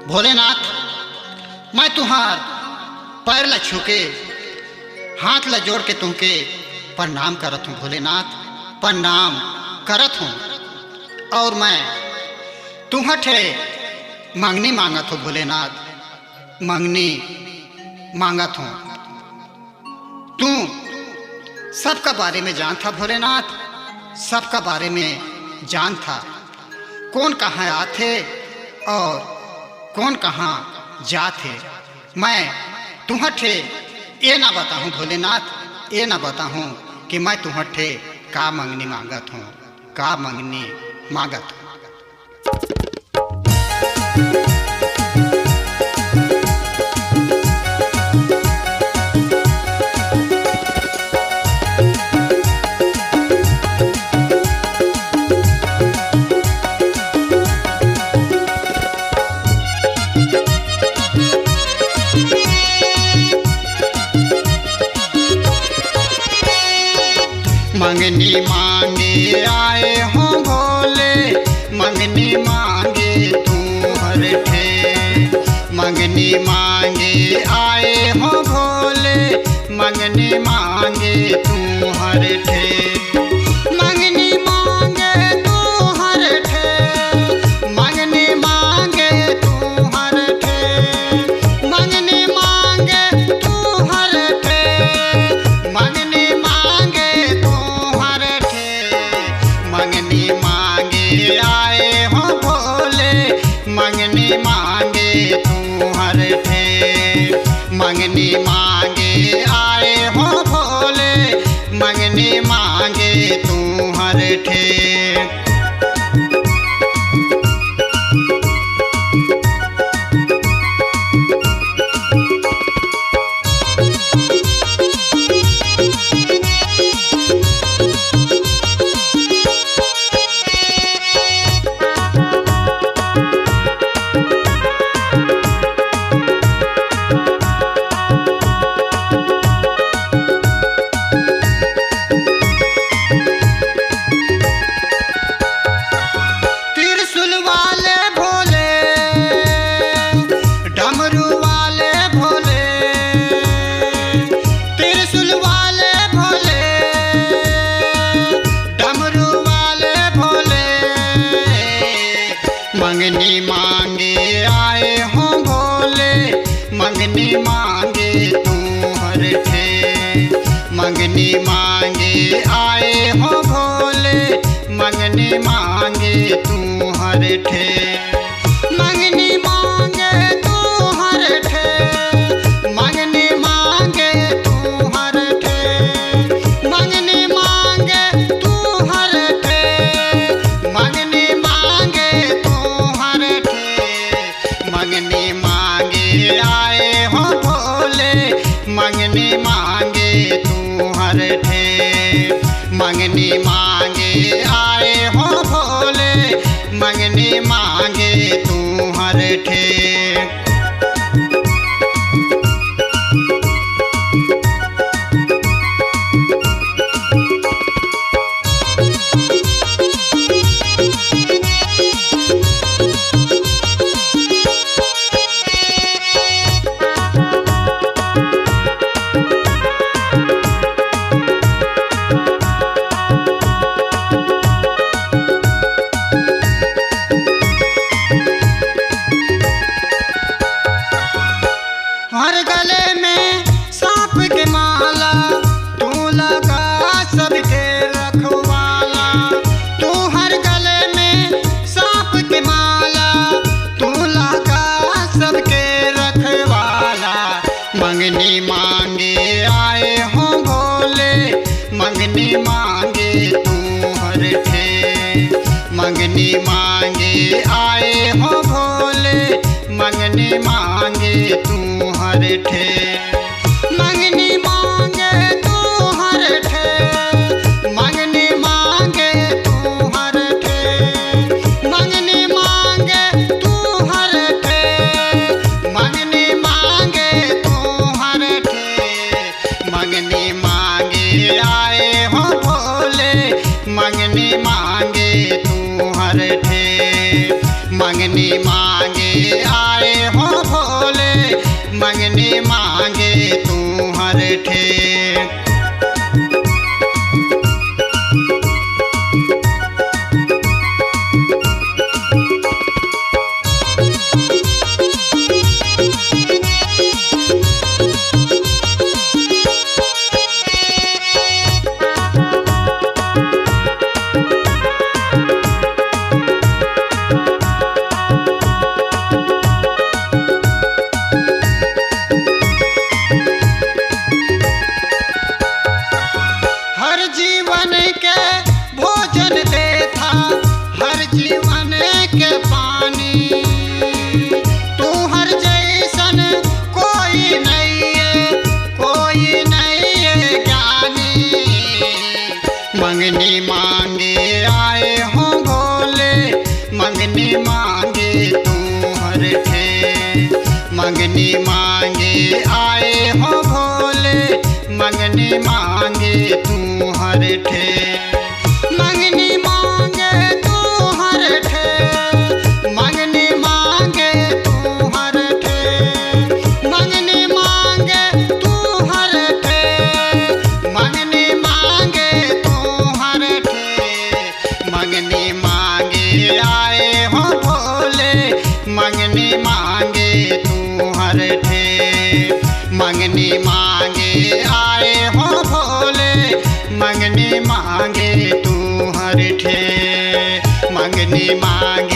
भोलेनाथ, मैं तुहार पैर ला छूके हाथ ला जोड़ के तुमके प्रणाम करत हूँ। भोलेनाथ, प्रणाम करत हूँ और मैं तुम्हठे मंगनी मांगत हूँ। भोलेनाथ, मंगनी मांगत हूँ। तू सबका बारे में जानता भोलेनाथ, सबका बारे में जानता कौन कहाँ आते और कौन कहाँ जाते। मैं तुम्हठे ये ना बताऊँ भोलेनाथ, ये ना बताऊँ कि मैं तुम्हठे का मंगनी मांगत हूँ, का मंगनी मांगत हूँ। मंगनी मांगे आए हो भोले, मंगनी मांगे तू हर ठे। मंगनी मांगे आए हो भोले, मंगनी मांगे तू हर ठे। मंगनी मांगे तू हर ठे, मंगनी मांगे तू हर ठे। मंगनी मांगे तू हर ठे, मंगनी मांगे मंगनी मांगे आए हो भोले, मंगनी मांगे तू हर ठे। मंगनी मांगे आए हो भोले, मंगनी मांगे तू हर ठे। मंगनी मांगे आए हो भोले, मंगनी मांगे तू हर ठे। मंगनी मांगे आए हो भोले, मंगनी मांगे तू हर ठे। मंगनी मांगे तू हर ठे, मंगनी मांगे तू हर ठे। मंगनी मांगे तू हर ठे, मंगनी मांगे मंगनी मांगे आए हो भोले, मंगनी मांगे तू हर ठे। मंगनी मांगे आए हो भोले, मंगनी मांगे तू हर ठे। हर गले में सांप के माला, तू लगा सबके रखवाला। तू हर गले में सांप के माला, तू लगा सबके रखवाला। मंगनी मांगे आए हो भोले, मंगनी मांगे तू हर ठे। मंगनी मांगे आए हो भोले, मंगनी मांगे तू हर ठे। मंगनी मांगे तू हर ठे, मंगनी मांगे तू हर ठे। मंगनी मांगे तू हर ठे, मंगनी मांगे तू हर ठे। मंगनी मांगे आए हो भोले, मंगनी मांगे तू हर ठे। मंगनी मांगे आए मंगनी मांगे तू हर ठे। हर जीवन के भोजन देता, हर जीवन के पानी, तू हर जैसन कोई नहीं है, कोई नहीं है ज्ञानी। मंगनी मांगे आए हो भोले, मंगनी मांगे तू हर ठे। मंगनी मांगे आए हो भोले, मंगनी मांगे तू हर ठे। मंगनी मांगे तू हर ठे, मंगनी मांगे तू हर ठे। मंगनी मांगे तू हर ठे, मंगनी मांगे तू हर ठे। मंगनी मांगे आए हो भोले, मंगनी मांगे तू हर ठे। मंगनी मांगे आए हो भोले, मंगनी मांगे तू हर ठे। मंगनी मांगे